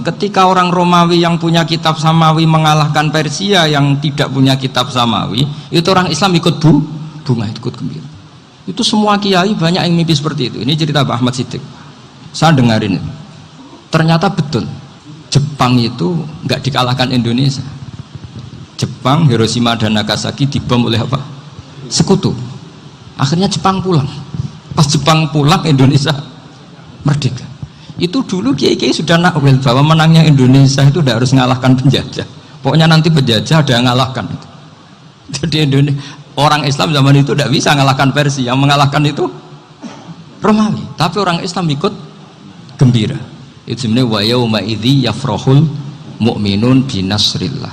Ma'idun, ketika orang Romawi yang punya kitab Samawi mengalahkan Persia yang tidak punya kitab Samawi, itu orang Islam ikut bunga, ikut gembira. Itu semua kiai banyak yang mimpi seperti itu. Ini cerita Pak Ahmad Siddiq, saya dengarin itu. Ternyata betul, Jepang itu nggak dikalahkan Indonesia. Jepang, Hiroshima dan Nagasaki dibom oleh apa? Sekutu. Akhirnya Jepang pulang. Pas Jepang pulang, Indonesia merdeka. Itu dulu kiai-kiai sudah nakwil bahwa menangnya Indonesia itu tidak harus mengalahkan penjajah. Pokoknya nanti penjajah ada yang mengalahkan. Jadi orang Islam zaman itu tidak bisa mengalahkan Persia. Yang mengalahkan itu Romawi. Tapi orang Islam ikut gembira. Itu sebenarnya wa yauma idzi yafrahul mu'minun binasrillah.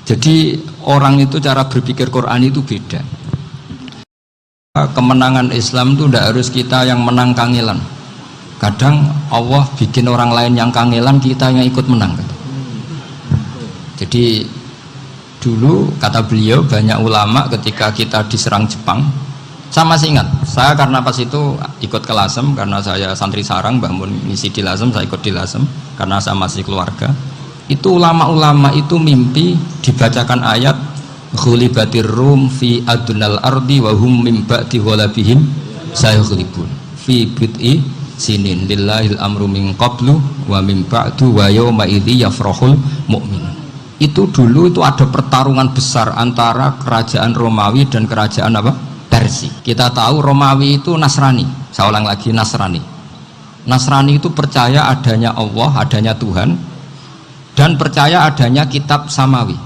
Jadi orang itu cara berpikir Quran itu beda. Kemenangan Islam itu tidak harus kita yang menang kangelan. Kadang Allah bikin orang lain yang kangelan, kita yang ikut menang. Jadi dulu kata beliau, banyak ulama ketika kita diserang Jepang, saya masih ingat, saya karena pas itu ikut ke Lasem, karena saya santri sarang, bangun misi di Lasem, saya ikut di Lasem karena saya masih keluarga. Itu ulama-ulama itu mimpi dibacakan ayat ghulibatir rum fi adnal ardi wa hum min ba'di ghalabihim sayaghlibun fi bid'i sinin lillahil amru min qablu wa min ba'du wa yawma idzi yafrahul mu'minun. Itu dulu itu ada pertarungan besar antara kerajaan Romawi dan kerajaan apa? Persia. Kita tahu Romawi itu Nasrani. Saya ulang lagi, Nasrani. Nasrani itu percaya adanya Allah, adanya Tuhan, dan percaya adanya kitab Samawi.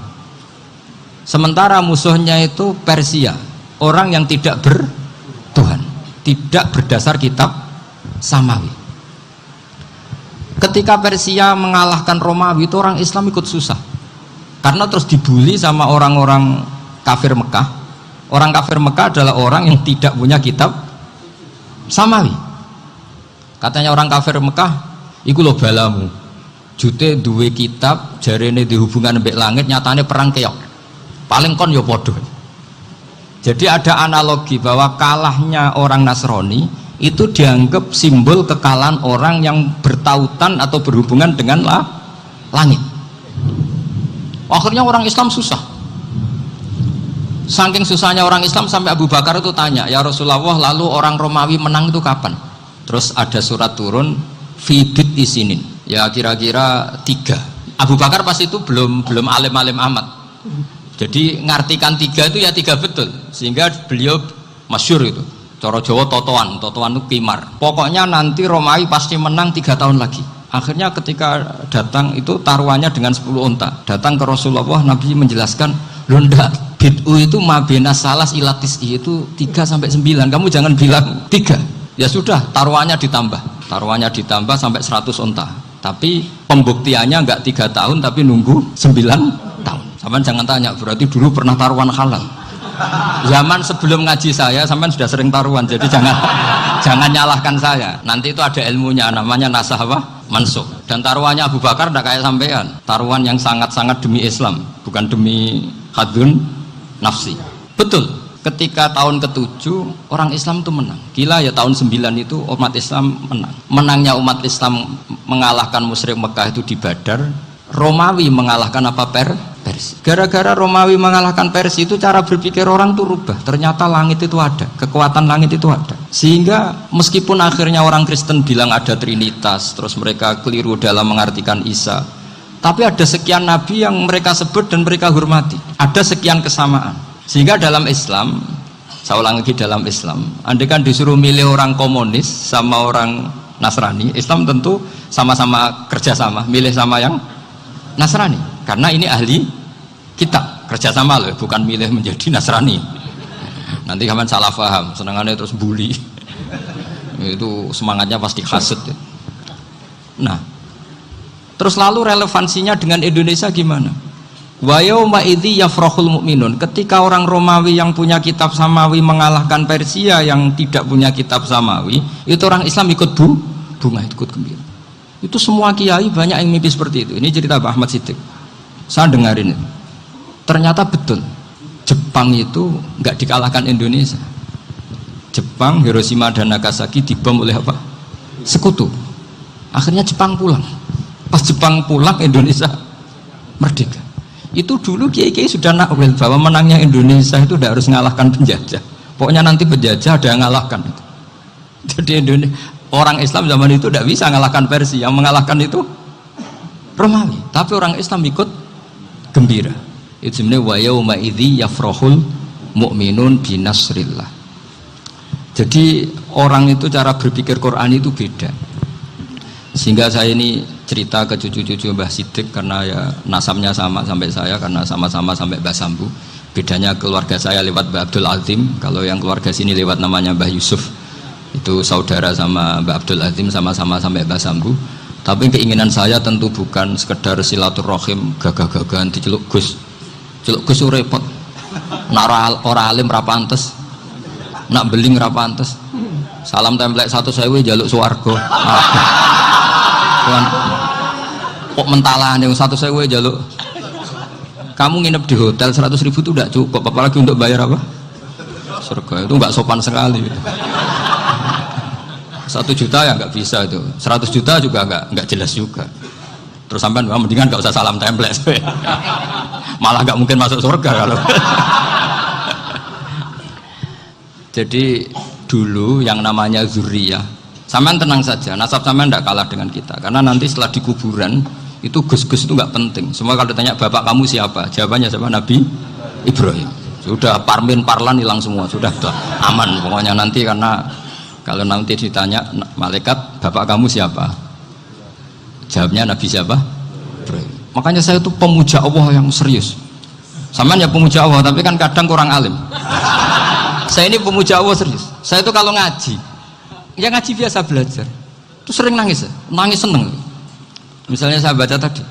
Sementara musuhnya itu Persia, orang yang tidak bertuhan, tidak berdasar kitab Samawi. Ketika Persia mengalahkan Romawi, itu orang Islam ikut susah, karena terus dibully sama orang-orang kafir Mekah. Orang kafir Mekah adalah orang yang tidak punya kitab Samawi. Katanya orang kafir Mekah, iku lo balamu, jute duwe kitab, jarene dihubungan mbek langit, nyatane perang keok. Paling kon yo podo. Jadi ada analogi bahwa kalahnya orang Nasrani itu dianggap simbol kekalahan orang yang bertautan atau berhubungan dengan langit. Akhirnya orang Islam susah. Saking susahnya orang Islam sampai Abu Bakar itu tanya, ya Rasulullah, lalu orang Romawi menang itu kapan? Terus ada surat turun fi bid'i sinin, ya kira-kira 3. Abu Bakar pas itu belum alim-alim amat. Jadi ngartikan 3 itu ya 3 betul, sehingga beliau masyhur itu. Cara Jawa totoan itu kimar. Pokoknya nanti Romawi pasti menang 3 tahun lagi. Akhirnya ketika datang itu taruhannya dengan 10 unta. Datang ke Rasulullah, Nabi menjelaskan, "Loh ndak, bid'u itu mabena salas ilatis itu 3 sampai 9. Kamu jangan bilang 3." Ya sudah, taruhannya ditambah sampai 100 unta. Tapi pembuktiannya enggak 3 tahun tapi nunggu 9 tahun. Sampai jangan tanya, berarti dulu pernah taruhan halal. Zaman sebelum ngaji saya, sampai sudah sering taruhan, jadi jangan nyalahkan saya. Nanti itu ada ilmunya, namanya nasah apa? Mansukh. Dan taruhannya Abu Bakar tidak kayak sampean. Taruhan yang sangat-sangat demi Islam, bukan demi hadun nafsi. Betul. Ketika tahun ke-7 orang Islam itu menang. Gila ya, tahun 9 itu umat Islam menang. Menangnya umat Islam mengalahkan musyrik Mekah itu di Badar. Romawi mengalahkan apa? Persia. Gara-gara Romawi mengalahkan Persia itu cara berpikir orang tuh rubah. Ternyata langit itu ada, kekuatan langit itu ada. Sehingga meskipun akhirnya orang Kristen bilang ada Trinitas, terus mereka keliru dalam mengartikan Isa, tapi ada sekian nabi yang mereka sebut dan mereka hormati. Ada sekian kesamaan. Sehingga dalam Islam, saya ulang lagi, dalam Islam, andai kan disuruh milih orang komunis sama orang Nasrani, Islam tentu sama-sama kerjasama, milih sama yang Nasrani, karena ini ahli kitab, kerjasama loh, bukan milih menjadi Nasrani. Nanti kapan salah paham, senangannya terus bully. Itu semangatnya pasti hasut. Nah, terus lalu relevansinya dengan Indonesia gimana? Wa yauma idzi yafrahul mu'minun, ketika orang Romawi yang punya kitab Samawi mengalahkan Persia yang tidak punya kitab Samawi, itu orang Islam ikut bunga, ikut gembira. Itu semua kiai banyak yang mimpi seperti itu. Ini cerita Pak Ahmad Siddiq, saya dengarin itu. Ternyata betul, Jepang itu nggak dikalahkan Indonesia. Jepang, Hiroshima dan Nagasaki dibom oleh apa? Sekutu. Akhirnya Jepang pulang. Pas Jepang pulang Indonesia merdeka. Itu dulu kiai-kiai sudah nakwil bahwa menangnya Indonesia itu tidak harus mengalahkan penjajah. Pokoknya nanti penjajah ada yang mengalahkan. Jadi orang Islam zaman itu tidak bisa mengalahkan Persia. Yang mengalahkan itu Romawi. Tapi orang Islam ikut gembira. Itu sebenarnya wa yauma idzi yafrahul mu'minun binasrillah. Jadi orang itu cara berpikir Quran itu beda. Sehingga saya ini cerita ke cucu-cucu Mbah Sidik karena ya nasabnya sama sampai saya karena sama-sama sampai Mbah Sambu. Bedanya keluarga saya lewat Mbah Abdul Azim, kalau yang keluarga sini lewat namanya Mbah Yusuf. Itu saudara sama Mbah Abdul Azim, sama-sama sampai Mbah Sambu. Tapi keinginan saya tentu bukan sekedar silaturahim gagah-gagahan diceluk Gus. Celuk Gus repot. Nak ora alim ra pantes. Nak beling ra pantes. Salam templek 1.000 jaluk swarga. Tuhan, kok mentalan yang 1.000 jaluk. Kamu nginep di hotel 100.000 itu tidak cukup, apalagi untuk bayar apa? Surga itu nggak sopan sekali. 1 juta ya nggak bisa itu, 100 juta juga nggak jelas juga. Terus sampai mendingan nggak usah salam template, malah nggak mungkin masuk surga kalau. Jadi dulu yang namanya zuriyah. Sampean tenang saja, nasab sampean tidak kalah dengan kita. Karena nanti setelah di kuburan itu gus-gus itu nggak penting. Semua kalau ditanya bapak kamu siapa, jawabannya siapa? Nabi Ibrahim. Sudah parmin parlan hilang semua, sudah aman pokoknya nanti. Karena kalau nanti ditanya malaikat bapak kamu siapa, jawabnya Nabi siapa? Ibrahim. Makanya saya itu pemuja Allah yang serius. Sampean ya pemuja Allah, tapi kan kadang kurang alim. Saya ini pemuja Allah serius. Saya itu kalau ngaji ya ngaji biasa belajar itu sering nangis seneng. Misalnya saya baca tadi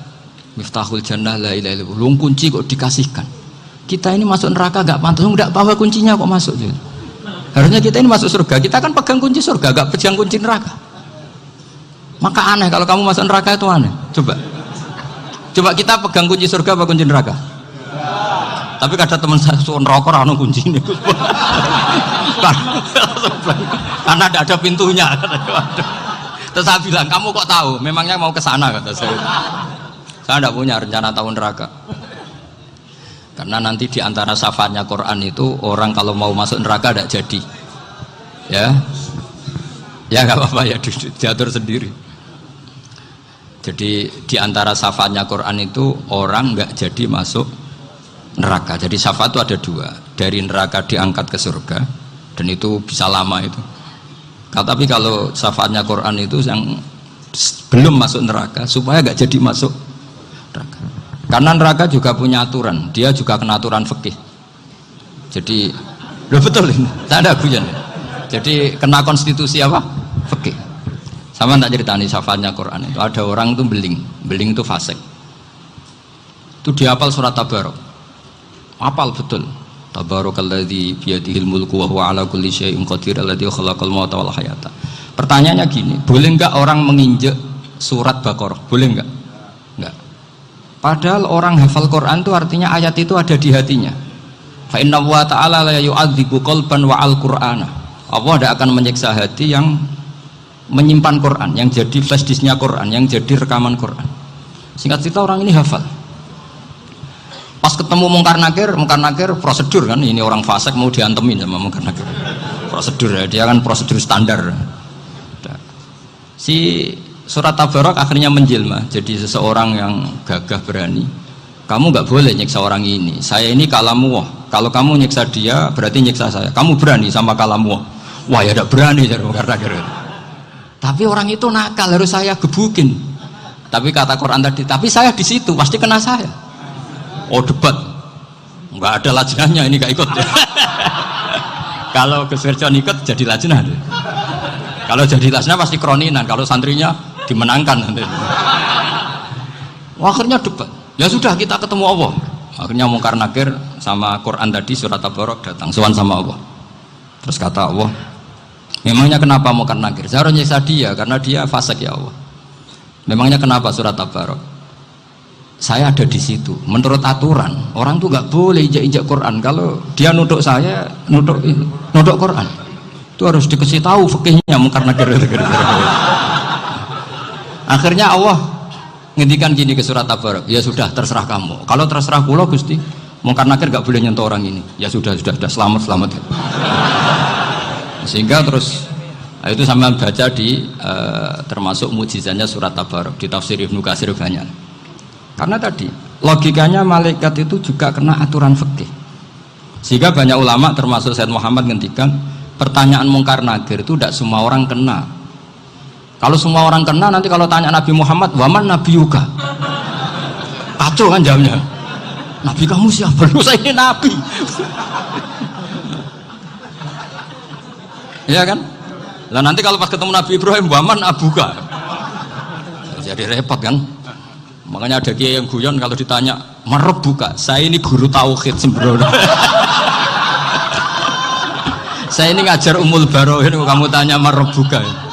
Miftahul Jannah la ilaha illallah, lung kunci kok dikasihkan. Kita ini masuk neraka gak pantas, enggak bawa kuncinya kok masuk. Harusnya kita ini masuk surga, kita kan pegang kunci surga, gak pegang kunci neraka. Maka aneh kalau kamu masuk neraka itu aneh. Coba kita pegang kunci surga apa kunci neraka? Tapi kada teman saya suon rokok anu kunci ini. Karena tidak ada pintunya. Terus saya bilang, kamu kok tahu? Memangnya mau ke sana kata saya. Saya tidak punya rencana tahun neraka. Karena nanti di antara syafaatnya Quran itu orang kalau mau masuk neraka tidak jadi. Ya nggak apa-apa ya diatur sendiri. Jadi di antara syafaatnya Quran itu orang nggak jadi masuk neraka. Jadi syafaat itu ada 2, dari neraka diangkat ke surga, dan itu bisa lama itu. Tapi kalau syafaatnya Quran itu yang belum masuk neraka supaya gak jadi masuk neraka. Karena neraka juga punya aturan, dia juga kena aturan fikih. Jadi betul ini, saya ada guyon. Jadi kena konstitusi apa? Fikih. Sama tak ceritani syafaatnya Quran itu ada orang itu beling itu fasik. Itu dihafal surat Tabarok. Apal betul. Tabarakalladzi biyadihil mulku wa huwa ala kulli syai'in qadir alladzi khalaqal mauta wal hayata. Pertanyaannya gini, boleh enggak orang menginjek surat Baqarah? Boleh enggak? Enggak. Padahal orang hafal Quran itu artinya ayat itu ada di hatinya. Fa inna wa ta'ala la yu'adzibu qalban wa al-Qur'ana. Allah tidak akan menyiksa hati yang menyimpan Quran, yang jadi flash disknya Quran, yang jadi rekaman Quran. Singkat cerita orang ini hafal. Pas ketemu Mungkar Nakir prosedur kan, ini orang fasik mau diantemin sama Mungkar Nakir. Prosedur ya, dia kan prosedur standar. Si surat Tabarok akhirnya menjelma jadi seseorang yang gagah berani. Kamu nggak boleh nyiksa orang ini. Saya ini kalamullah. Kalau kamu nyiksa dia berarti nyiksa saya. Kamu berani sama kalamullah. Wah ya tidak berani jadi Mungkar Nakir. Tapi orang itu nakal, harus saya gebukin. Tapi kata Quran tadi, tapi saya di situ pasti kena saya. Oh debat, nggak ada lajnahnya ini gak ikut. Kalau Gus Wirjon ikut jadi lajnah. Kalau jadi lajnah pasti kroninan. Kalau santrinya dimenangkan nanti. Akhirnya debat. Ya sudah kita ketemu Allah. Akhirnya Mungkar Nakir sama Quran tadi surat Tabarok datang sowan sama Allah. Terus kata Allah, memangnya kenapa Mungkar Nakir? Saya harus nyiksa dia karena dia fasik ya Allah. Memangnya kenapa surat Tabarok? Saya ada di situ. Menurut aturan orang tuh nggak boleh injak-injak Quran. Kalau dia nuduk saya, nuduk Quran, itu harus dikasih tahu fikihnya Mungkar Nakir. Akhirnya Allah ngendikan gini ke surat Tabarak, ya sudah terserah kamu. Kalau terserah kula Gusti, mungkar nakir gak boleh nyentuh orang ini. Ya sudah selamat. Sehingga terus itu sama baca di termasuk mujizatnya surat Tabarak di tafsir Ibnu Katsir banyak. Karena tadi logikanya malaikat itu juga kena aturan fikih. Sehingga banyak ulama termasuk Said Muhammad ngendikan pertanyaan mungkar nakir itu tidak semua orang kena. Kalau semua orang kena, nanti kalau tanya Nabi Muhammad, waman Nabi Yuga, kacau kan jamnya. Nabi kamu siapa? Lu saya ini Nabi. Iya kan? Lah nanti kalau pas ketemu Nabi Ibrahim, waman Abuka, jadi repot kan? Makanya ada kiai yang guyon kalau ditanya, merebuka, saya ini guru tauhid sembrono. Saya ini ngajar Ummul Barohin, kamu tanya merebuka.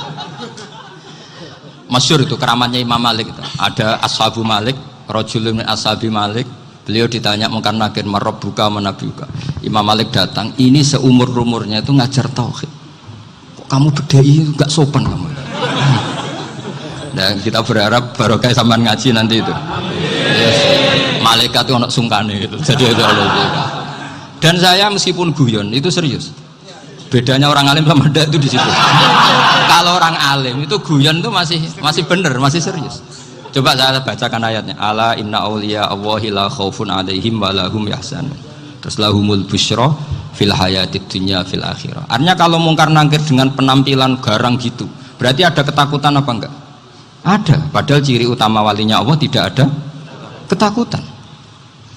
Masyhur itu keramatnya Imam Malik itu. Ada Ashabu Malik, rajulun min ashabi Malik. Beliau ditanya mungkar nakir marabbuka manabiuka. Imam Malik datang, ini seumur-umurnya itu ngajar tauhid. Kok kamu bedai enggak sopan kamu. Dan kita berharap barokah sampean ngaji nanti itu. Yes. Malaikat itu anak sungkane itu. Jadi itu dan saya meskipun guyon itu serius. Bedanya orang alim sama ndak itu di situ. Kalau orang alim itu guyon itu masih bener, masih serius. Coba saya bacakan ayatnya. Ala inna auliya Allahi la khaufun alaihim wa lahum yahzanun. Terus lahumul busyra fil hayatid dunya fil akhirah. Artinya kalau mungkar nakir dengan penampilan garang gitu, berarti ada ketakutan apa enggak? Ada. Padahal ciri utama walinya Allah tidak ada ketakutan.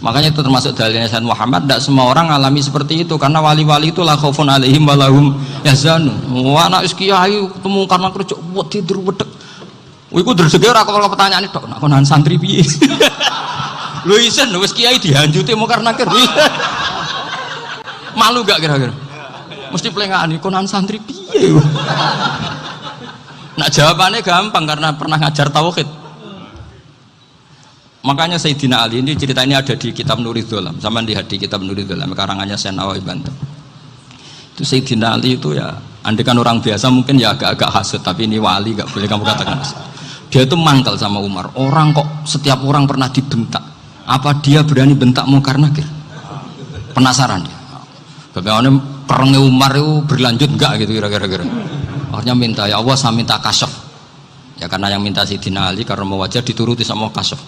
Makanya itu termasuk dalilnya Sayyid Muhammad, tidak semua orang alami seperti itu karena wali-wali itu la khaufun alaihim wa lahum yahzanun. Wah anak kiai ketemu karena kerja buat tidur bedek. Iku dreseke ora kok pertanyaan tok, nak konan santri piye? Lho isen wis kiai dihanjuti mau karena nakir. Malu gak kira-kira? Mesti plengane konan santri piye? Nak jawabannya gampang karena pernah ngajar tauhid. Makanya Sayyidina Ali ini cerita ini ada di kitab Nurul Dholam, sama lihat di kitab Nurul Dholam karangannya Syekh Nawawi Banten. Itu Sayyidina Ali itu ya, andekan orang biasa mungkin ya agak-agak hasut, tapi ini wali gak boleh kamu katakan hasut. Dia itu mangkal sama Umar. Orang kok setiap orang pernah dibentak, apa dia berani bentak mungkar nakir? Penasaran dia. Bagaimana perangnya Umar itu berlanjut enggak gitu kira-kira. Akhirnya minta, ya Allah saya minta kasyaf. Ya karena yang minta Sayyidina Ali karena mau wajah dituruti sama kasyaf.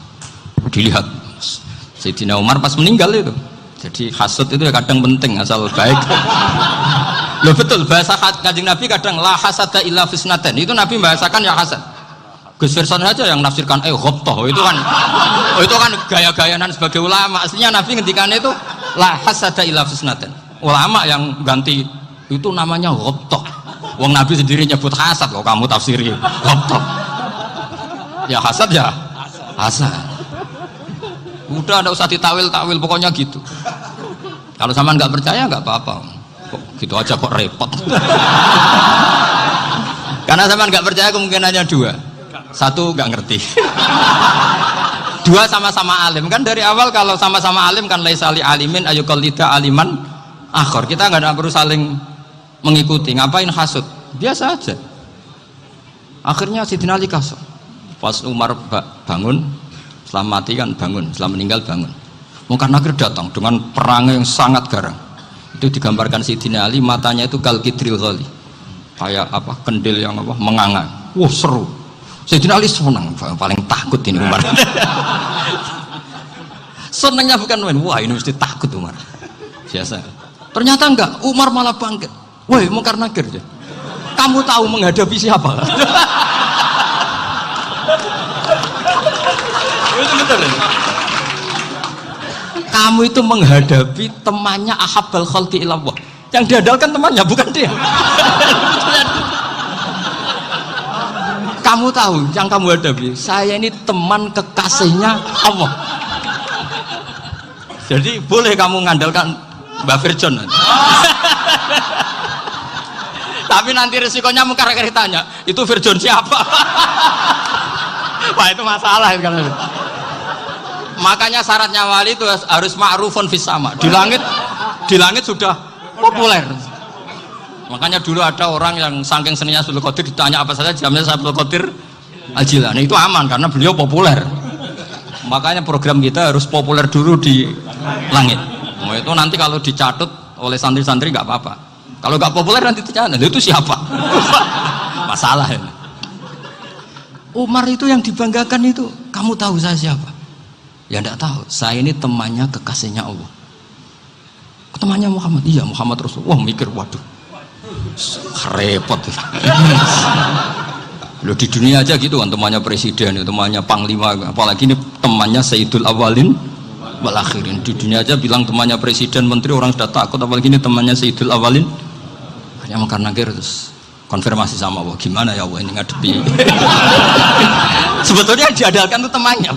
Dilihat Sayyidina Umar pas meninggal itu. Jadi hasud itu ya kadang penting asal baik. Loh betul bahasa Kanjeng Nabi kadang la hasada illa fisnaten. Itu Nabi membahasakan ya hasad. Gus Firson aja yang nafsirkan ghobtoh itu kan gaya-gayanan sebagai ulama. Aslinya Nabi ngendikan itu la hasada illa fisnaten. Ulama yang ganti itu namanya ghobtoh. Wong Nabi sendiri nyebut hasad kok kamu tafsiri ghobtoh. Ya hasad ya hasad. Udah, nggak usah ditawil-tawil, pokoknya gitu. Kalau sama nggak percaya nggak apa-apa. Kok gitu aja kok repot. Karena sama nggak percaya kemungkinannya dua. Satu nggak ngerti. Dua sama-sama alim. Kan dari awal kalau sama-sama alim kan laisali alimin ayuqallida aliman akhor. Kita nggak perlu saling mengikuti. Ngapain hasud? Biasa aja. Akhirnya Sayyidina Ali kasar. Pas Umar bangun, setelah mati kan bangun, setelah meninggal bangun. Mungkar nakir datang dengan perang yang sangat garang. Itu digambarkan Sayyidina Ali, matanya itu kal kidril ghali, kayak apa kendil yang apa menganga. Wah seru. Sayyidina Ali senang, paling takut ini Umar. Senangnya bukan main, wah ini mesti takut Umar. Biasa. Ternyata enggak, Umar malah bangkit. Woi mungkar nakir deh. Kamu tahu menghadapi siapa? Itu betul ya? Kamu itu menghadapi temannya ahabbal khalqi ilallah. Yang diandalkan temannya bukan dia. Kamu tahu yang kamu hadapi, saya ini teman kekasihnya Allah. Jadi boleh kamu mengandalkan Mbak Firjon. Tapi nanti resikonya mungkar nakir tanya, itu Firjon siapa? Wah itu masalah kan. Makanya syaratnya wali itu harus ma'rufun fis sama. Di langit sudah populer. Makanya dulu ada orang yang saking seninya Abdul Qadir ditanya apa saja jamnya Abdul Qadir Al-Jilani itu aman karena beliau populer. Makanya program kita harus populer dulu di langit. Itu nanti kalau dicatut oleh santri-santri nggak apa-apa. Kalau nggak populer nanti dicatat, itu siapa? Masalah ini. Umar itu yang dibanggakan itu, kamu tahu saya siapa? Ya enggak tahu, saya ini temannya kekasihnya Allah. Temannya Muhammad, iya Muhammad Rasulullah. Wah mikir, waduh, repot. Loh di dunia aja gitu kan, temannya presiden, temannya panglima, apalagi ini temannya Sayyidul Awalin wal Akhirin. Di dunia aja bilang temannya presiden, menteri, orang sudah takut, apalagi ini temannya Sayyidul Awalin. Hanya karena terus konfirmasi sama Allah, gimana ya Allah ini ngadepi. Sebetulnya yang diadalkan itu temannya,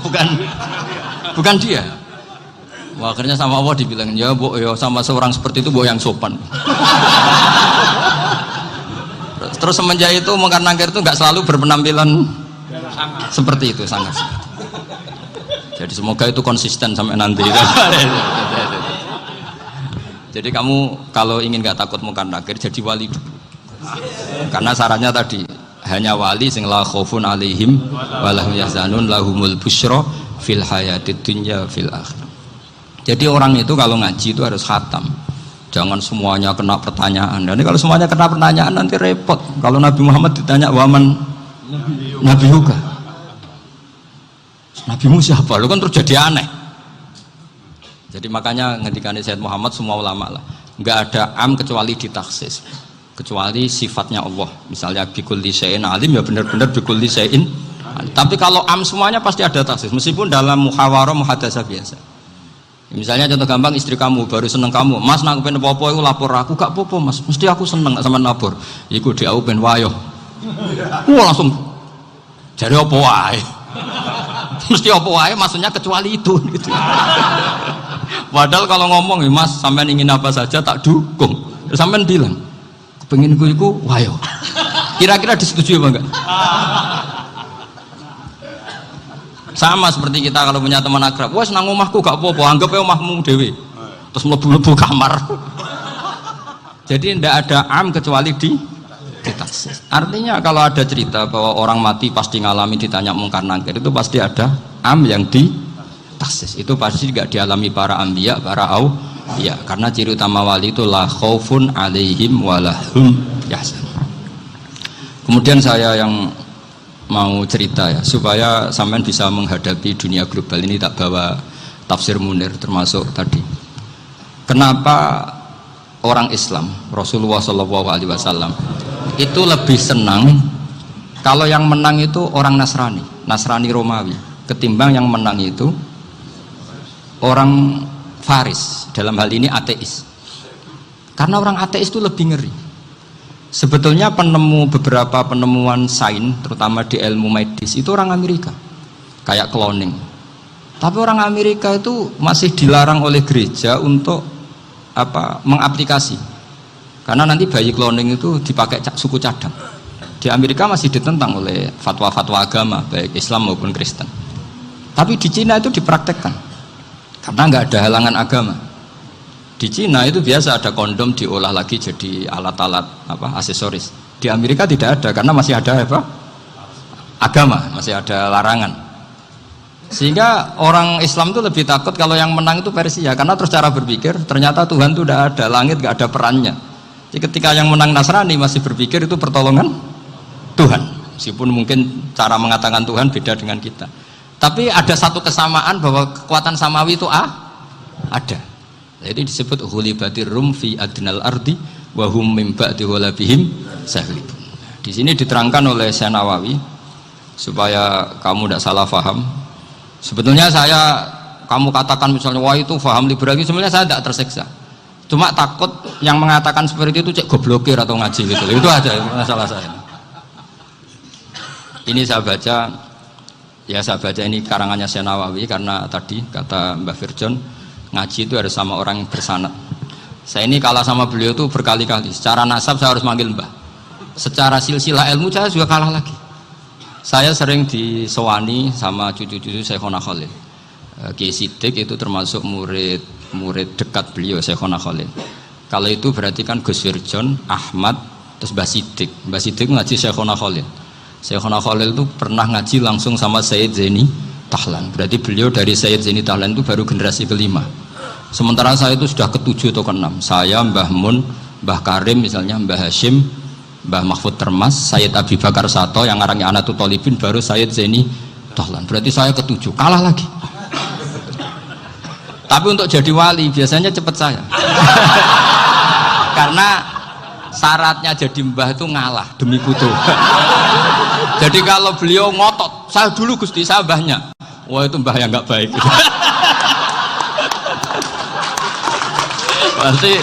bukan dia. Wah, akhirnya sama Allah dibilang, ya bu, ya sama seorang seperti itu bu yang sopan. Terus semenjak itu Mungkar Nakir itu nggak selalu berpenampilan seperti itu, sangat. Jadi semoga itu konsisten sampai nanti. Jadi kamu kalau ingin nggak takut Mungkar Nakir, jadi wali dulu. Karena syaratnya tadi hanya wali sing la khaufun alaihim wa lahum yahzanun lahumul busyra fil hayatid dunya fil akhirah. Jadi orang itu kalau ngaji itu harus khatam. Jangan semuanya kena pertanyaan. Dan kalau semuanya kena pertanyaan nanti repot. Kalau Nabi Muhammad ditanya waman Nabi juga. Nabimu siapa? Lu kan terus jadi aneh. Jadi makanya ngendikane Sayyid Muhammad semua ulama lah, nggak ada am kecuali ditaksis. Kecuali sifatnya Allah. Misalnya bikulli syai'in alim, ya benar-benar bikulli syai'in. Tapi kalau am semuanya pasti ada taksis. Meskipun dalam muhawarah muhadasah biasa. Misalnya contoh gampang, istri kamu baru seneng kamu, mas nak pengen apa-apa itu lapor aku, gak apa-apa mas, mesti aku seneng sama lapor. Iku dia aku pengen wayo. Wah langsung jadi apa wae. Mesti apa wae, maksudnya kecuali itu. Gitu. Padahal kalau ngomong, mas sampean ingin apa saja tak dukung. Sampean bilang, pengen iku wayo. Kira-kira disetujui apa enggak? Sama seperti kita kalau punya teman akrab, wes nang omahku gak apa-apa, anggap ya omahmu dewe. Terus mlebu-mlebu kamar. Jadi tidak ada am kecuali di taksis. Artinya kalau ada cerita bahwa orang mati pasti ngalami ditanya Mungkar Nakir, itu pasti ada am yang di taksis. Itu pasti juga dialami para anbiya, para auliya. Karena ciri utama wali itu la khaufun alaihim walahum yahzanun. Kemudian saya yang mau cerita ya, supaya sampean bisa menghadapi dunia global ini, tak bawa tafsir Munir termasuk tadi. Kenapa orang Islam, Rasulullah SAW itu lebih senang kalau yang menang itu orang Nasrani Romawi, ketimbang yang menang itu orang Faris, dalam hal ini ateis. Karena orang ateis itu lebih ngeri. Sebetulnya beberapa penemuan sains, terutama di ilmu medis, itu orang Amerika, kayak cloning. Tapi orang Amerika itu masih dilarang oleh gereja untuk mengaplikasi, karena nanti bayi cloning itu dipakai suku cadang. Di Amerika masih ditentang oleh fatwa-fatwa agama, baik Islam maupun Kristen. Tapi di Cina itu dipraktekkan, karena nggak ada halangan agama. Di Cina itu biasa ada kondom diolah lagi jadi alat-alat aksesoris. Di Amerika tidak ada karena masih ada agama, masih ada larangan. Sehingga orang Islam itu lebih takut kalau yang menang itu Persia, karena terus cara berpikir ternyata Tuhan itu tidak ada, langit nggak ada perannya. Jadi ketika yang menang Nasrani masih berpikir itu pertolongan Tuhan, meskipun mungkin cara mengatakan Tuhan beda dengan kita. Tapi ada satu kesamaan bahwa kekuatan samawi itu ada. Jadi disebut hulibatir rum fi adnal ardi wa hum min ba'di ghalabihim sahlibun. Di sini diterangkan oleh Syekh Nawawi supaya kamu tidak salah paham. Sebetulnya kamu katakan misalnya wah itu paham liberal, sebenarnya saya tidak tersiksa. Cuma takut yang mengatakan seperti itu cek goblokir atau ngaji gitu. Itu aja masalah saya. Ini saya baca ini karangannya Syekh Nawawi, karena tadi kata Mbah Firjon ngaji itu harus sama orang yang bersanad. Saya ini kalah sama beliau tuh berkali-kali. Secara nasab saya harus manggil Mbah. Secara silsilah ilmu saya juga kalah lagi. Saya sering disewani sama cucu-cucu Syekhona Khalil. Kiai Siddiq itu termasuk murid dekat beliau, Syekhona Khalil. Kalau itu berarti kan Gus Firjon, Ahmad, terus Mbah Siddiq. Mbah Siddiq ngaji Syekhona Khalil. Syekhona Khalil itu pernah ngaji langsung sama Sayyid Zaini Tahlan. Berarti beliau dari Sayyid Zaini Tahlan itu baru generasi kelima. Sementara saya itu sudah ketujuh atau keenam. Saya, Mbah Mun, Mbah Karim misalnya, Mbah Hashim, Mbah Mahfud Termas, Sayyid Abi Bakar Sato yang ngarangnya Anatul Thalibin, baru Sayyid Zaini Tahlan. Berarti saya ketujuh, kalah lagi. Tapi untuk jadi wali biasanya cepat saya. Karena syaratnya jadi mbah itu ngalah demi putu. Jadi kalau beliau ngotot, saya dulu Gusti, saya mbahnya. Wah itu mbah yang nggak baik. Berarti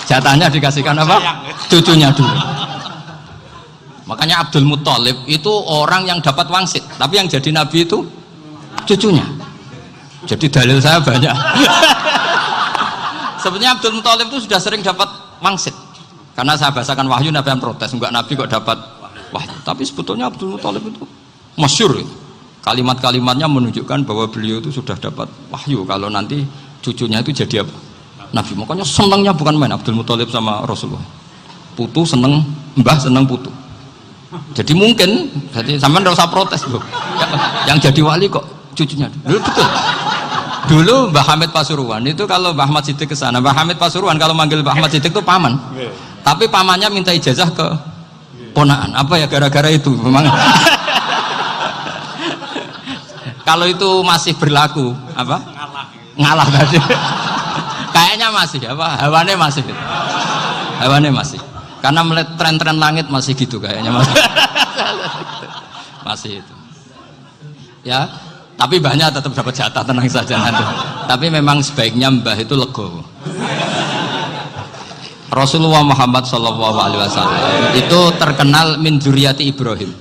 jatahnya dikasihkan apa? Cucunya dulu. Makanya Abdul Muthalib itu orang yang dapat wangsit, tapi yang jadi nabi itu cucunya. Jadi dalil saya banyak. Sebenarnya Abdul Muthalib itu sudah sering dapat wangsit. Karena saya bahasakan wahyu, nabi yang protes, enggak nabi kok dapat wahyu. Tapi sebetulnya Abdul Muthalib itu masyhur. Kalimat-kalimatnya menunjukkan bahwa beliau itu sudah dapat wahyu kalau nanti cucunya itu jadi apa? Nabi. Makanya senangnya bukan main Abdul Muthalib sama Rasulullah. Putu seneng, mbah seneng putu. Jadi mungkin, jadi sampean enggak usah protes loh. Yang jadi wali kok cucunya. Dulu betul. Dulu Mbah Hamid Pasuruan itu kalau Mbah Ahmad Siddiq ke sana, Mbah Hamid Pasuruan kalau manggil Mbah Ahmad Siddiq itu paman. Tapi pamannya minta ijazah ke ponaan. Apa ya gara-gara itu memang. Kalau itu masih berlaku, apa? Ngalah tadi. Kayaknya masih, apa? Hawane masih. Gitu. Hawane masih. Karena melihat tren-tren langit masih gitu kayaknya masih. Masih itu. Ya, tapi banyak tetap dapat jatah, tenang saja nanti. Tapi memang sebaiknya mbah itu legowo. Rasulullah Muhammad SAW itu terkenal min dzurriyyati Ibrahim.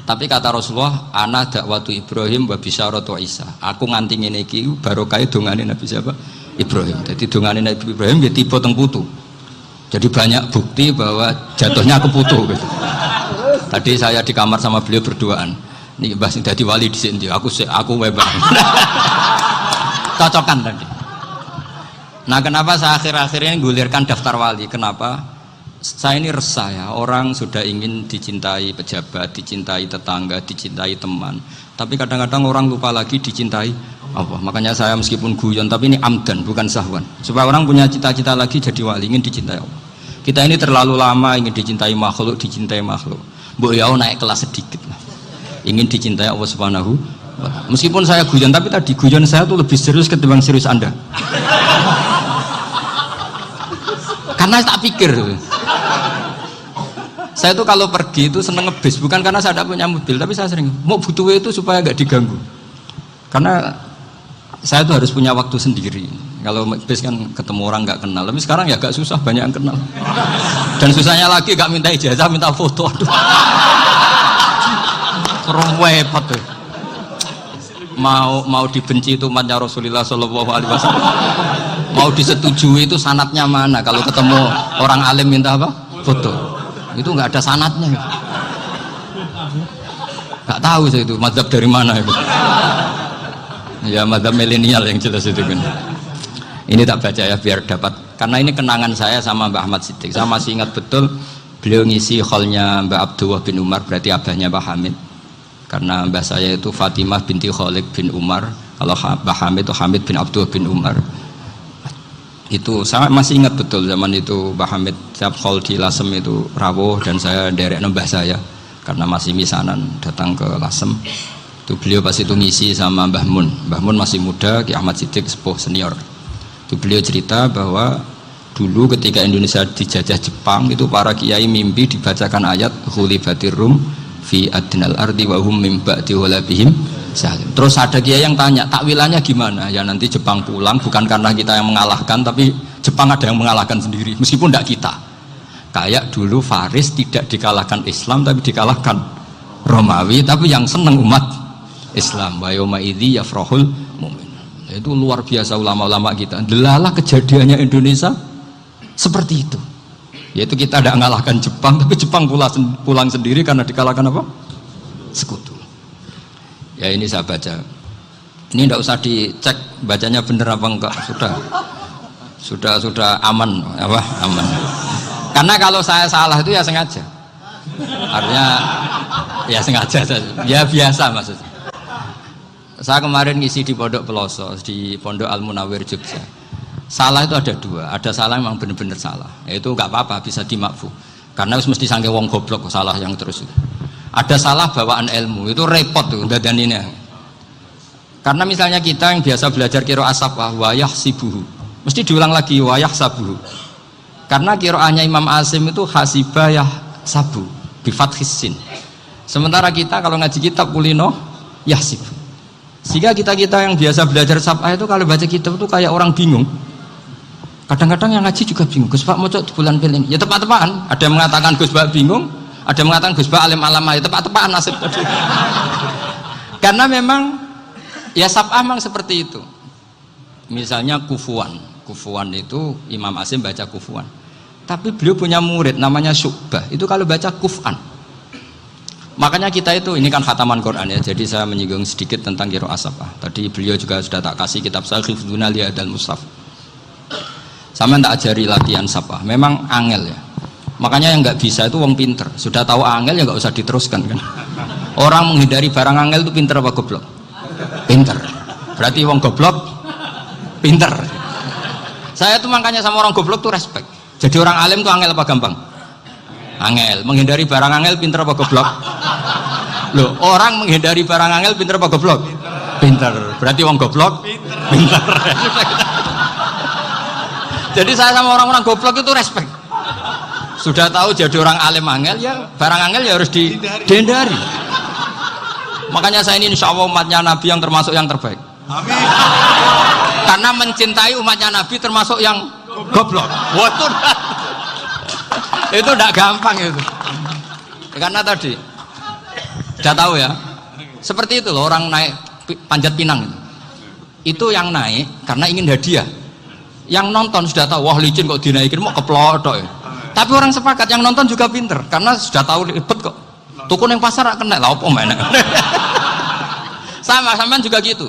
Tapi kata Rasulullah, ana dakwatu Ibrahim wa bisyaratu Isa. Aku nganti ngene iki barokah dongane Nabi siapa? Ibrahim. Jadi dongane Nabi Ibrahim ya tiba teng putu. Jadi banyak bukti bahwa jatuhnya ke putu gitu. Tadi saya di kamar sama beliau berduaan. Nih Mbah sing dadi wali di sini, aku webang. Cocokan tadi. Nah, kenapa saya akhir-akhir ini gulirkan daftar wali? Kenapa? Saya ini resah ya, orang sudah ingin dicintai pejabat, dicintai tetangga, dicintai teman. Tapi kadang-kadang orang lupa lagi dicintai Allah. Makanya saya meskipun guyon, tapi ini amdan, bukan sahwan. Supaya orang punya cita-cita lagi jadi wali, ingin dicintai Allah. Kita ini terlalu lama ingin dicintai makhluk, dicintai makhluk. Mbok ya naik kelas sedikit lah. Ingin dicintai Allah Subhanahu wa Ta'ala. Meskipun saya guyon, tapi tadi guyon saya tuh lebih serius ketimbang serius Anda. Karena tak pikir. Saya tuh kalau pergi itu seneng ngebis, bukan karena saya tidak punya mobil, tapi saya sering mau butuh itu supaya nggak diganggu. Karena saya tuh harus punya waktu sendiri. Kalau bis kan ketemu orang nggak kenal, tapi sekarang ya agak susah, banyak yang kenal. Dan susahnya lagi nggak minta ijazah, minta foto. Aduh. Repot tuh. Mau dibenci itu umatnya Rasulullah Shallallahu Alaihi Wasallam. Mau disetujui itu sanatnya mana? Kalau ketemu orang alim minta apa? Foto. Itu nggak ada sanatnya. Nggak tahu saya itu mazhab dari mana itu. Ya mazhab milenial yang jelas itu kan. Ini tak baca ya biar dapat, karena ini kenangan saya sama Mbak Ahmad Siddiq. Saya masih ingat betul beliau ngisi hallnya Mbak Abdullah bin Umar, berarti abahnya Mbak Hamid. Karena mbah saya itu Fatimah binti Khalid bin Umar, kalau Mbak Hamid itu Hamid bin Abdullah bin Umar. Itu saya masih ingat betul zaman itu Mbak Hamid tiap hall di Lasem itu rawuh dan saya derek mbah saya karena masih misanan datang ke Lasem. Itu beliau pas itu ngisi sama Mbah Mun. Mbah Mun masih muda, Ki Ahmad Siddiq sepuh senior. Itu beliau cerita bahwa dulu ketika Indonesia dijajah Jepang itu para kiai mimpi dibacakan ayat Khulifatir Rum fi adnal ardi wa hum min ba'di ghalabihim salim. Terus ada kiai yang tanya, takwilannya gimana? Ya nanti Jepang pulang bukan karena kita yang mengalahkan, tapi Jepang ada yang mengalahkan sendiri meskipun tidak kita. Kayak dulu Faris tidak dikalahkan Islam tapi dikalahkan Romawi, tapi yang senang umat Islam. Wa yauma idzi yafrahul mu'min. Itu luar biasa ulama-ulama kita. Delalah kejadiannya Indonesia seperti itu. Yaitu kita tidak mengalahkan Jepang, tapi Jepang pulang sendiri karena dikalahkan apa? Sekutu. Ya ini saya baca. Ini tidak usah dicek bacanya benar apa enggak. Sudah aman, apa? Aman. Karena kalau saya salah itu ya sengaja. Artinya ya sengaja saja. Ya biasa maksudnya. Saya kemarin ngisi di Pondok Peloso, di Pondok Al Munawir Jogja. Salah itu ada dua, ada salah memang benar-benar salah. Itu nggak apa-apa, bisa dimakfu. Karena mesti sangke wong goblok salah yang terus itu. Ada salah bawaan ilmu, itu repot tuh dadaninnya. Karena misalnya kita yang biasa belajar qiraah sabah wayah sibuhu, mesti diulang lagi wayah sabuhu. Karena qiraahnya Imam Asim itu hasibah yah sabu bifat hisin. Sementara kita kalau ngaji kitab kulino yahsib. Sehingga kita yang biasa belajar sabah itu kalau baca kitab itu kayak orang bingung. Kadang-kadang yang ngaji juga bingung. Gus Pak mocok di bulan pilih. Ya tepat-tepatan. Ada yang mengatakan Gus Pak bingung, ada yang mengatakan Gus Pak alim alamah. Ya tepat-tepatan nasib. Karena memang ya sabah memang seperti itu. Misalnya kufuan. Kufuan itu Imam Asim baca kufuan. Tapi beliau punya murid namanya Syu'bah. Itu kalau baca kuf'an. Makanya kita itu, ini kan khataman Quran ya, jadi saya menyinggung sedikit tentang qiraah sabah. Tadi beliau juga sudah tak kasih kitab saya Hifdzuna li Hadal Mushaf. Sama tak ajari latihan sabah, memang angel ya. Makanya yang nggak bisa itu wong pinter. Sudah tahu angel ya nggak usah diteruskan kan. Orang menghindari barang angel itu pinter apa goblok? Pinter. Berarti wong goblok pinter. Saya tuh makanya sama orang goblok tuh respect. Jadi orang alim tuh angel apa gampang? Angel. Menghindari barang angel pinter apa goblok? Loh, orang menghindari barang angel pinter apa goblok? Pinter. Berarti wong goblok pinter. Jadi saya sama orang-orang goblok itu respect. Sudah tahu jadi orang alim angel ya barang angel ya harus dihindari. Makanya saya ini insya Allah umatnya Nabi yang termasuk yang terbaik. Amin. Karena mencintai umatnya Nabi termasuk yang goblok. Waduh. Itu tidak gampang itu. Karena tadi sudah tahu ya. Seperti itu loh orang naik Panjat Pinang itu yang naik karena ingin hadiah. Yang nonton sudah tahu wah licin kok dinaikin mau keplodok ya. Tapi orang sepakat yang nonton juga pinter karena sudah tahu ribet kok. Tukun yang pasar kena lah apa mana. Sama juga gitu.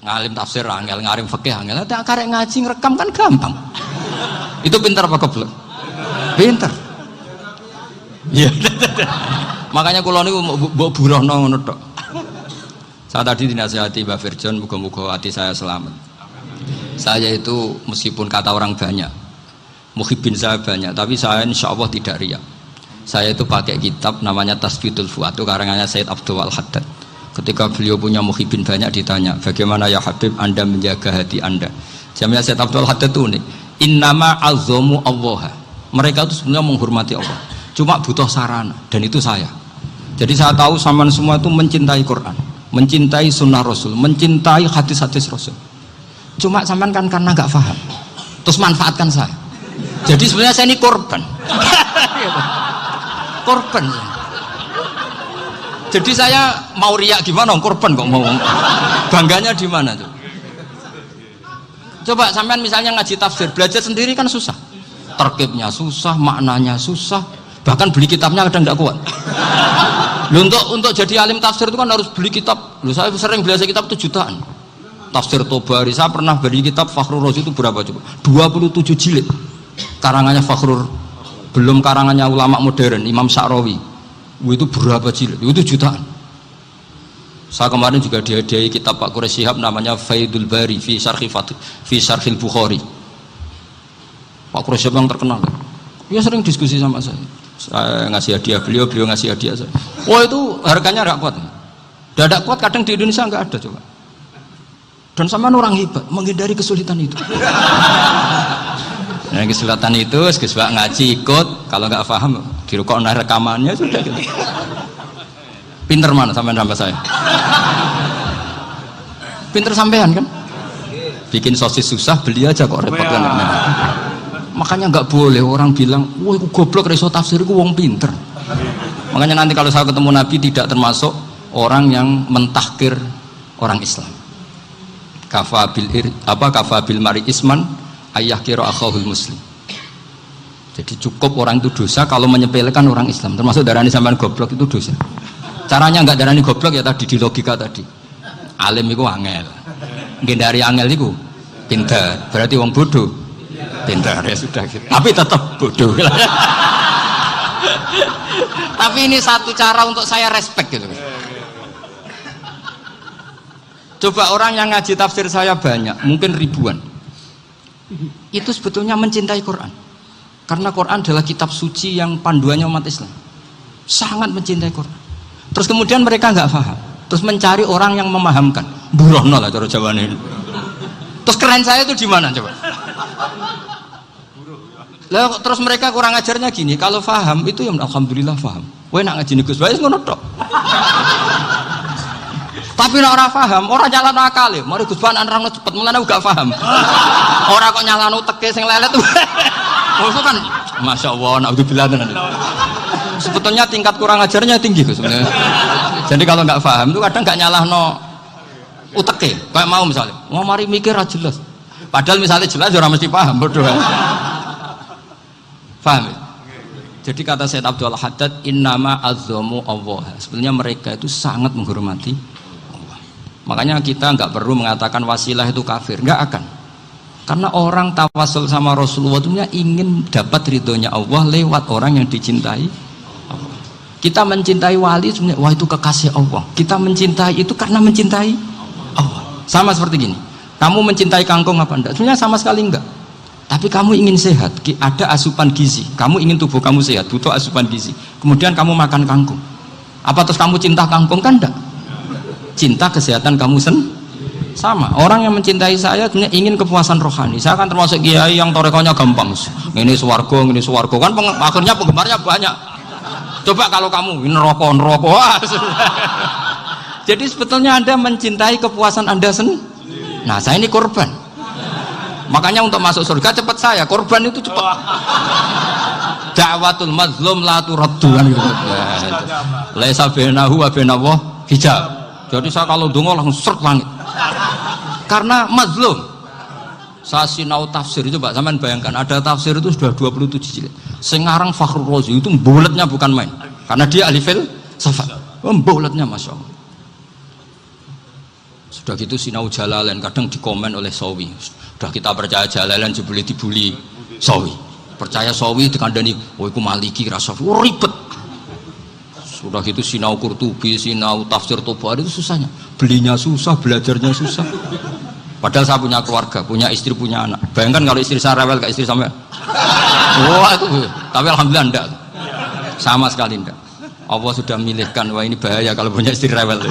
Ngalim tafsir angel, ngalim fikih angel. Tapi karek ngaji ngerekam kan gampang. Itu pinter apa goblok? Pinter. Iya. Makanya kula niku mbok burohno ngono tok. Saya tadi dinasihati Mbak Firjon muga-muga hati saya selamat. Saya itu meskipun kata orang banyak, muhibbin saya banyak, tapi saya insya Allah tidak riya. Saya itu pakai kitab namanya Tasbidul Fuad, itu karangannya Said Abdul Al-Haddad. Ketika beliau punya muhibbin banyak ditanya, bagaimana ya Habib Anda menjaga hati Anda? Jamnya Said Abdul Al-Haddad itu nih, innama azzamu Allah. Mereka itu sebenarnya menghormati Allah, cuma butuh sarana, dan itu saya. Jadi saya tahu sampean semua itu mencintai Quran, mencintai sunnah Rasul, mencintai hadis-hadis Rasul. Cuma sampean kan karena nggak paham, terus manfaatkan saya. Jadi sebenarnya saya ini korban. Korban. Jadi saya mau riak gimana? Korban kok mau. Bangganya di mana tuh? Coba sampean misalnya ngaji tafsir, belajar sendiri kan susah. Terkibnya susah, maknanya susah, bahkan beli kitabnya kadang tidak kuat. Loh, untuk jadi alim tafsir itu kan harus beli kitab. Loh, saya sering belajar kitab itu jutaan. Tafsir Tobari, saya pernah beli kitab Fakhrur Razi itu berapa coba? 27 jilid. Karangannya Fakhrur, belum karangannya ulama modern Imam Sa'rawi. Itu berapa jilid? Itu jutaan. Saya kemarin juga dihadiahi kitab Pak Quraish Shihab namanya Faidul Bari fi Syarhil Bukhari. Pak Quraish Shihab yang terkenal. Dia sering diskusi sama saya. Saya ngasih hadiah beliau ngasih hadiah saya. Wah itu harganya nggak kuat. Tidak kuat kadang di Indonesia nggak ada coba. Dan sama orang hebat menghindari kesulitan itu. Nah, kesulitan itu, sebab ngaji ikut, kalau nggak paham dirukokno rekamannya sudah gitu. Pinter mana sampean sama saya? Pinter sampean kan? Bikin sosis susah, beli aja kok repot kan. Makanya nggak boleh orang bilang, wah aku goblok reso tafsir, aku wong pinter. Makanya nanti kalau saya ketemu Nabi tidak termasuk orang yang mentahkir orang Islam. Kafabil mari isman ayah kira akhahul muslim. Jadi cukup orang itu dosa kalau menyepelekan orang Islam, termasuk darani sampean goblok itu dosa. Caranya nggak darani goblok ya tadi di logika tadi. Alim itu angel, dari angel itu pinter, berarti wong bodoh pinter ya sudah gitu. Tapi tetap bodoh. Tapi ini satu cara untuk saya respect gitu. Coba orang yang ngaji tafsir saya banyak, mungkin ribuan. Itu sebetulnya mencintai Quran. Karena Quran adalah kitab suci yang panduannya umat Islam. Sangat mencintai Quran. Terus kemudian mereka nggak paham. Terus mencari orang yang memahamkan. Burono lah cara Jawa ini. Terus keren saya itu di mana coba? Lah terus mereka kurang ajarnya gini, kalau paham itu ya alhamdulillah paham. Kowe nak ngaji Gus Bae ngono tok. Tapi nek ora paham, ora nyalano akale. Mari Gus Bae nerangno cepet, mulane gak paham. Ora kok nyalano teke sing lelet. Maksud kan masyaallah naudzubillah tenan. Sebetulnya tingkat kurang ajarnya tinggi Gus sebenarnya. Jadi kalau nggak paham itu kadang nggak nyalahno uteke. Kayak mau misalnya, mau mari mikir aja jelas. Padahal misalnya jelas orang mesti paham bodoh. Paham ya? Jadi kata Sayyid Abdul Haddad, innama azzamu Allah. Sebenarnya mereka itu sangat menghormati Allah. Makanya kita nggak perlu mengatakan wasilah itu kafir, nggak akan. Karena orang tawasul sama Rasulullah itu ingin dapat ridhonya Allah lewat orang yang dicintai Allah. Kita mencintai wali sebenarnya, wah itu kekasih Allah. Kita mencintai itu karena mencintai Allah. Sama seperti gini, kamu mencintai kangkung apa enggak? Sebenarnya sama sekali enggak. Tapi kamu ingin sehat, ada asupan gizi. Kamu ingin tubuh kamu sehat, butuh asupan gizi. Kemudian kamu makan kangkung. Apa terus kamu cinta kangkung? Kan enggak. Cinta kesehatan kamu sama. Orang yang mencintai saya sebenarnya ingin kepuasan rohani. Saya kan termasuk kiai yang torekonya gampang. Ini swarga, ini swarga. Kan akhirnya penggemarnya banyak. Coba kalau kamu ini neraka. Wah, jadi sebetulnya Anda mencintai kepuasan Anda sendiri. Nah, saya ini korban. Makanya untuk masuk surga cepat saya. Korban itu cepat. Da'watul mazlum la turaddu kan gitu. Laisa bainahu wa bainallah hijab. Jadi saya kalau dongo langsung seret langit. Karena mazlum. Saya sinau tafsir itu Pak, sampean bayangkan ada tafsir itu sudah 27 jilid. Sengarang Fakhrul Razi itu bulatnya bukan main. Karena dia ahli filsafat. Bulatnya Masya Allah. Sudah gitu sinau Jalalain kadang dikomen oleh Sawi. Sudah kita percaya Jalalain jebule dibuli Sawi. Percaya Sawi dikandani, oh itu Maliki rasa ribet. Sudah gitu sinau Qurtubi, sinau tafsir Tabari itu susahnya. Belinya susah, belajarnya susah. Padahal saya punya keluarga, punya istri, punya anak. Bayangkan kalau istri saya rewel kayak istri sampai. Wah itu. Tapi alhamdulillah enggak. Sama sekali enggak. Allah sudah milihkan, wah ini bahaya kalau punya istri rewel.